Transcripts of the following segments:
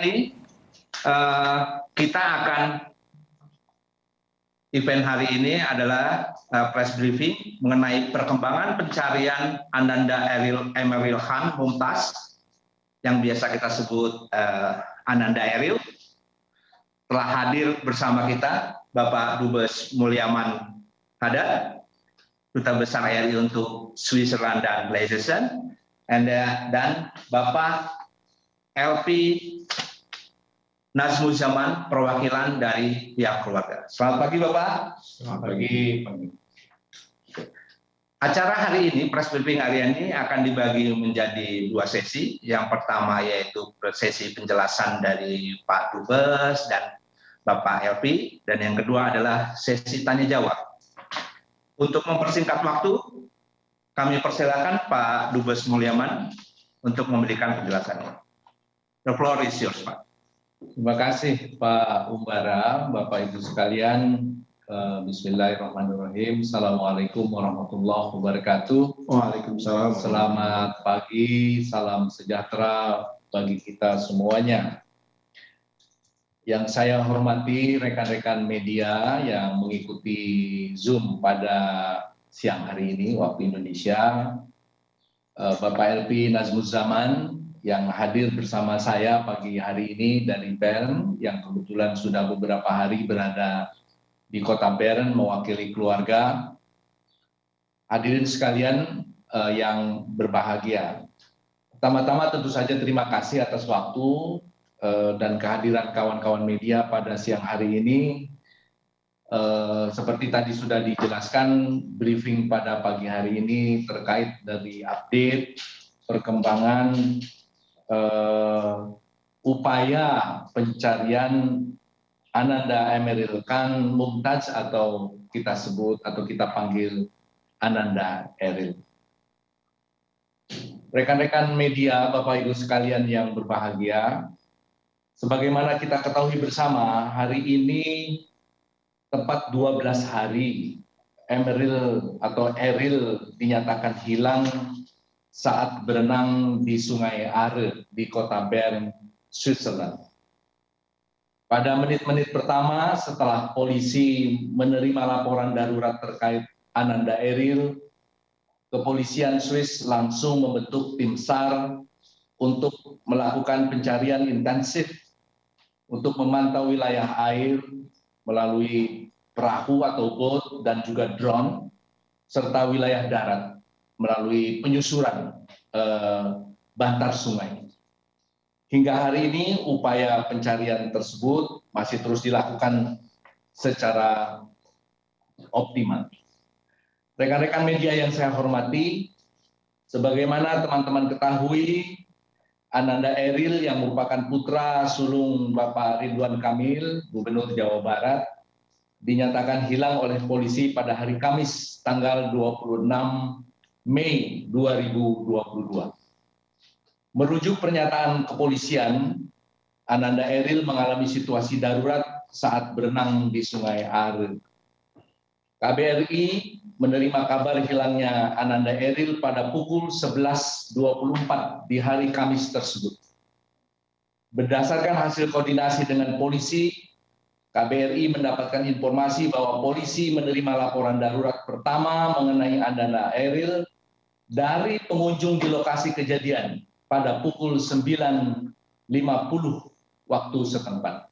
Ini kita akan event hari ini adalah press briefing mengenai perkembangan pencarian Ananda Emeril Khan Mumtaz yang biasa kita sebut Ananda Eril. Telah hadir bersama kita Bapak Dubes Mulyaman Hadad, Duta Besar RI untuk Switzerland dan Liechtenstein, dan Bapak LP Nazmuzzaman, perwakilan dari pihak keluarga. Selamat pagi Bapak. Selamat pagi. Acara hari ini, press briefing hari ini akan dibagi menjadi dua sesi. Yang pertama yaitu sesi penjelasan dari Pak Dubes dan Bapak LP, dan yang kedua adalah sesi tanya jawab. Untuk mempersingkat waktu, kami persilakan Pak Dubes Mulyaman untuk memberikan penjelasannya. The floor is yours, Pak. Terima kasih Pak Umbara, Bapak Ibu sekalian. Bismillahirrahmanirrahim. Assalamualaikum warahmatullahi wabarakatuh. Waalaikumsalam. Selamat pagi, salam sejahtera bagi kita semuanya. Yang saya hormati rekan-rekan media yang mengikuti Zoom pada siang hari ini waktu Indonesia, Bapak LP Nazmuzzaman yang hadir bersama saya pagi hari ini dari Bern, yang kebetulan sudah beberapa hari berada di kota Bern mewakili keluarga. Hadirin sekalian yang berbahagia. Pertama-tama tentu saja terima kasih atas waktu dan kehadiran kawan-kawan media pada siang hari ini. Seperti tadi sudah dijelaskan, briefing pada pagi hari ini terkait dari update perkembangan upaya pencarian Ananda Emeril Khan Mumtaz, atau kita sebut atau kita panggil Ananda Eril. Rekan-rekan media, Bapak Ibu sekalian yang berbahagia, sebagaimana kita ketahui bersama, hari ini tepat 12 hari Emeril atau Eril dinyatakan hilang saat berenang di Sungai Are di kota Bern, Switzerland. Pada menit-menit pertama setelah polisi menerima laporan darurat terkait Ananda Eril, kepolisian Swiss langsung membentuk tim SAR untuk melakukan pencarian intensif untuk memantau wilayah air melalui perahu atau boat dan juga drone, serta wilayah darat melalui penyusuran bantar sungai. Hingga hari ini upaya pencarian tersebut masih terus dilakukan secara optimal. Rekan-rekan media yang saya hormati, sebagaimana teman-teman ketahui, Ananda Eril yang merupakan putra sulung Bapak Ridwan Kamil, Gubernur Jawa Barat, dinyatakan hilang oleh polisi pada hari Kamis tanggal 26 Mei 2022. Merujuk pernyataan kepolisian, Ananda Eril mengalami situasi darurat saat berenang di Sungai Are. KBRI menerima kabar hilangnya Ananda Eril pada pukul 11.24 di hari Kamis tersebut. Berdasarkan hasil koordinasi dengan polisi, KBRI mendapatkan informasi bahwa polisi menerima laporan darurat pertama mengenai Ananda Eril dari pengunjung di lokasi kejadian pada pukul 9.50 waktu setempat.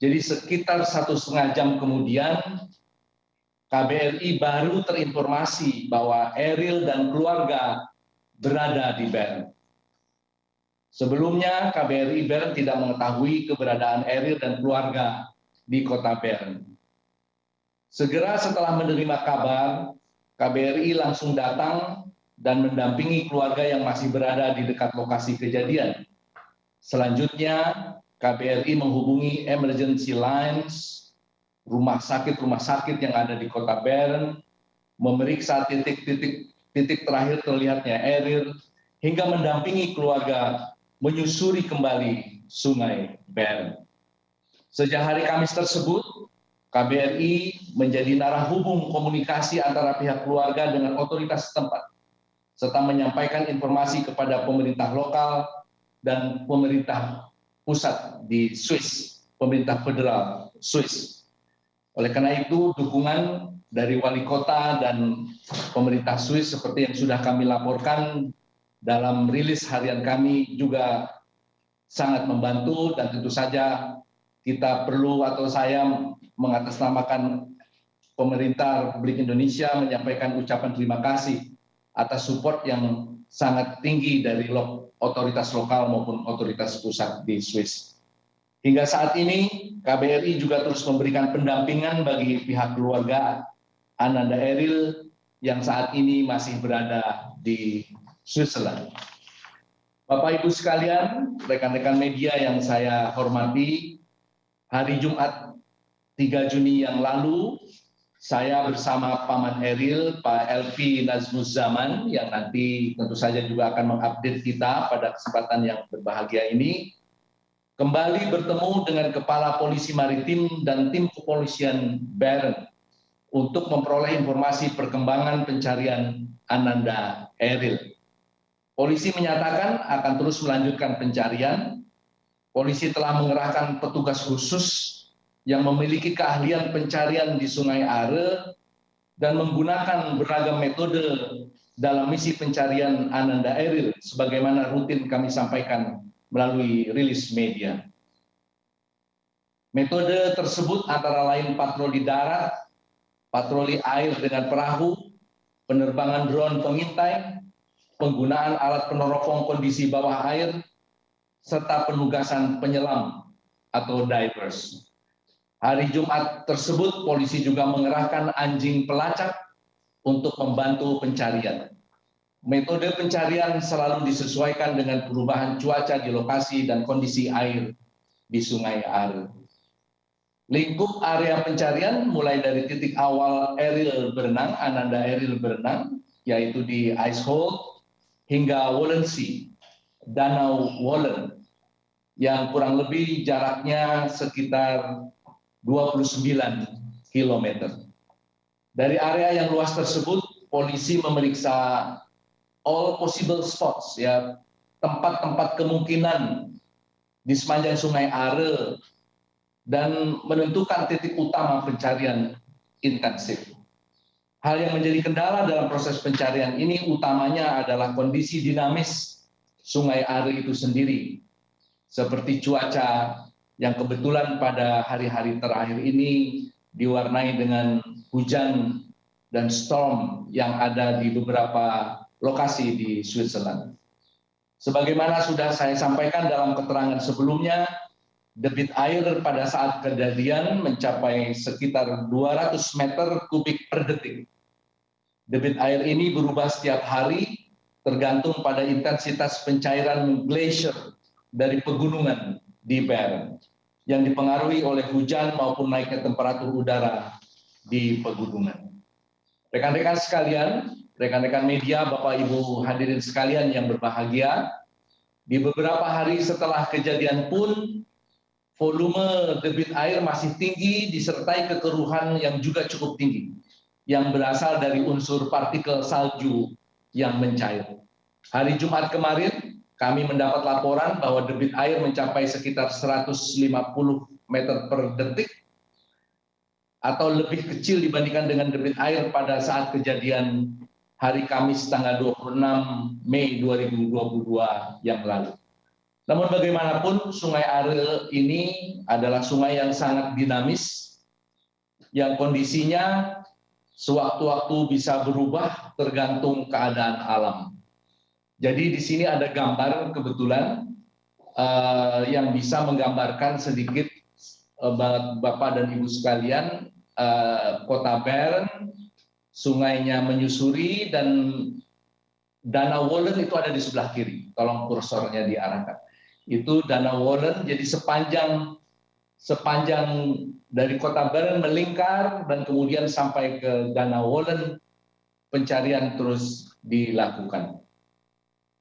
Jadi sekitar 1,5 jam kemudian, KBRI baru terinformasi bahwa Eril dan keluarga berada di Bern. Sebelumnya, KBRI Bern tidak mengetahui keberadaan Eril dan keluarga di kota Bern. Segera setelah menerima kabar, KBRI langsung datang dan mendampingi keluarga yang masih berada di dekat lokasi kejadian. Selanjutnya, KBRI menghubungi emergency lines, rumah sakit yang ada di kota Bern, memeriksa titik terakhir terlihatnya Eril, hingga mendampingi keluarga menyusuri kembali Sungai Bern. Sejak hari Kamis tersebut, KBRI menjadi narahubung komunikasi antara pihak keluarga dengan otoritas setempat, serta menyampaikan informasi kepada pemerintah lokal dan pemerintah pusat di Swiss, pemerintah federal Swiss. Oleh karena itu, dukungan dari wali kota dan pemerintah Swiss seperti yang sudah kami laporkan dalam rilis harian kami juga sangat membantu, dan tentu saja kita perlu atau saya mengatasnamakan pemerintah Republik Indonesia menyampaikan ucapan terima kasih atas support yang sangat tinggi dari otoritas lokal maupun otoritas pusat di Swiss. Hingga saat ini, KBRI juga terus memberikan pendampingan bagi pihak keluarga Ananda Eril yang saat ini masih berada di Switzerland. Bapak Ibu sekalian, rekan-rekan media yang saya hormati, hari Jumat 3 Juni yang lalu, saya bersama Paman Eril, Pak Elvi Nazmuzzaman, yang nanti tentu saja juga akan mengupdate kita pada kesempatan yang berbahagia ini, kembali bertemu dengan Kepala Polisi Maritim dan tim kepolisian Bern untuk memperoleh informasi perkembangan pencarian Ananda Eril. Polisi menyatakan akan terus melanjutkan pencarian. Polisi telah mengerahkan petugas khusus yang memiliki keahlian pencarian di Sungai Are dan menggunakan beragam metode dalam misi pencarian Ananda Eril sebagaimana rutin kami sampaikan melalui rilis media. Metode tersebut antara lain patroli darat, patroli air dengan perahu, penerbangan drone pengintai, penggunaan alat peneropong kondisi bawah air, serta penugasan penyelam atau divers. Hari Jumat tersebut, polisi juga mengerahkan anjing pelacak untuk membantu pencarian. Metode pencarian selalu disesuaikan dengan perubahan cuaca di lokasi dan kondisi air di Sungai Are. Lingkup area pencarian mulai dari titik awal Eril berenang, Ananda Eril berenang, yaitu di Icehold, hingga Wollensee, Danau Wollen, yang kurang lebih jaraknya sekitar 29 km. Dari area yang luas tersebut, polisi memeriksa all possible spots, ya, tempat-tempat kemungkinan di sepanjang Sungai Are dan menentukan titik utama pencarian intensif. Hal yang menjadi kendala dalam proses pencarian ini utamanya adalah kondisi dinamis Sungai Are itu sendiri, seperti cuaca yang kebetulan pada hari-hari terakhir ini diwarnai dengan hujan dan storm yang ada di beberapa lokasi di Switzerland. Sebagaimana sudah saya sampaikan dalam keterangan sebelumnya, debit air pada saat kejadian mencapai sekitar 200 meter kubik per detik. Debit air ini berubah setiap hari tergantung pada intensitas pencairan glacier dari pegunungan di Bern yang dipengaruhi oleh hujan maupun naiknya temperatur udara di pegunungan. Rekan-rekan sekalian, rekan-rekan media, Bapak Ibu hadirin sekalian yang berbahagia, di beberapa hari setelah kejadian pun volume debit air masih tinggi disertai kekeruhan yang juga cukup tinggi yang berasal dari unsur partikel salju yang mencair. Hari Jumat kemarin kami mendapat laporan bahwa debit air mencapai sekitar 150 meter per detik atau lebih kecil dibandingkan dengan debit air pada saat kejadian hari Kamis tanggal 26 Mei 2022 yang lalu. Namun bagaimanapun Sungai Are ini adalah sungai yang sangat dinamis, yang kondisinya sewaktu-waktu bisa berubah tergantung keadaan alam. Jadi di sini ada gambar kebetulan yang bisa menggambarkan sedikit Bapak dan Ibu sekalian, kota Bern, sungainya menyusuri dan Danau Wollen itu ada di sebelah kiri. Tolong kursornya diarahkan. Itu Danau Wollen, jadi sepanjang dari kota Bern melingkar dan kemudian sampai ke Danau Wollen, pencarian terus dilakukan.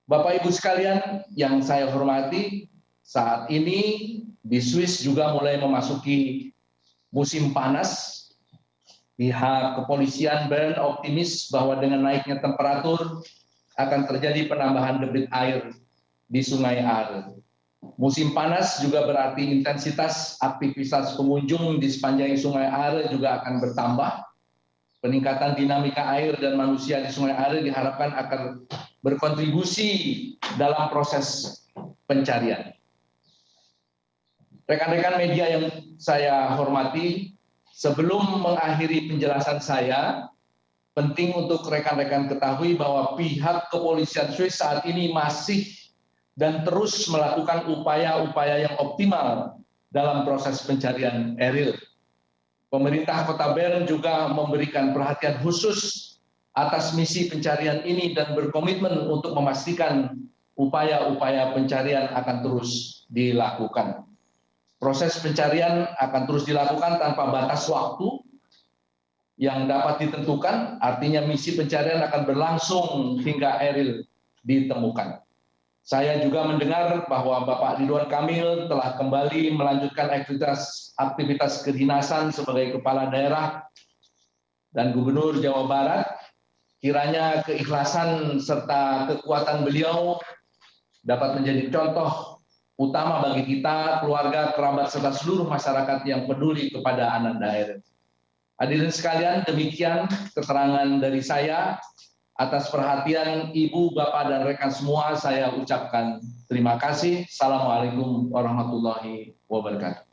Bapak Ibu sekalian yang saya hormati, saat ini di Swiss juga mulai memasuki musim panas. Pihak kepolisian Bern optimis bahwa dengan naiknya temperatur akan terjadi penambahan debit air di Sungai Are. Musim panas juga berarti intensitas aktivitas pengunjung di sepanjang Sungai Are juga akan bertambah. Peningkatan dinamika air dan manusia di Sungai Are diharapkan akan berkontribusi dalam proses pencarian. Rekan-rekan media yang saya hormati, sebelum mengakhiri penjelasan saya, penting untuk rekan-rekan ketahui bahwa pihak kepolisian Swiss saat ini masih dan terus melakukan upaya-upaya yang optimal dalam proses pencarian Eril. Pemerintah Kota Bern juga memberikan perhatian khusus atas misi pencarian ini dan berkomitmen untuk memastikan upaya-upaya pencarian akan terus dilakukan. Proses pencarian akan terus dilakukan tanpa batas waktu yang dapat ditentukan, artinya misi pencarian akan berlangsung hingga Eril ditemukan. Saya juga mendengar bahwa Bapak Ridwan Kamil telah kembali melanjutkan aktivitas kedinasan sebagai Kepala Daerah dan Gubernur Jawa Barat. Kiranya keikhlasan serta kekuatan beliau dapat menjadi contoh utama bagi kita, keluarga, kerabat, serta seluruh masyarakat yang peduli kepada Ananda Eril. Hadirin sekalian, demikian keterangan dari saya. Atas perhatian Ibu, Bapak, dan rekan semua, saya ucapkan terima kasih. Assalamualaikum warahmatullahi wabarakatuh.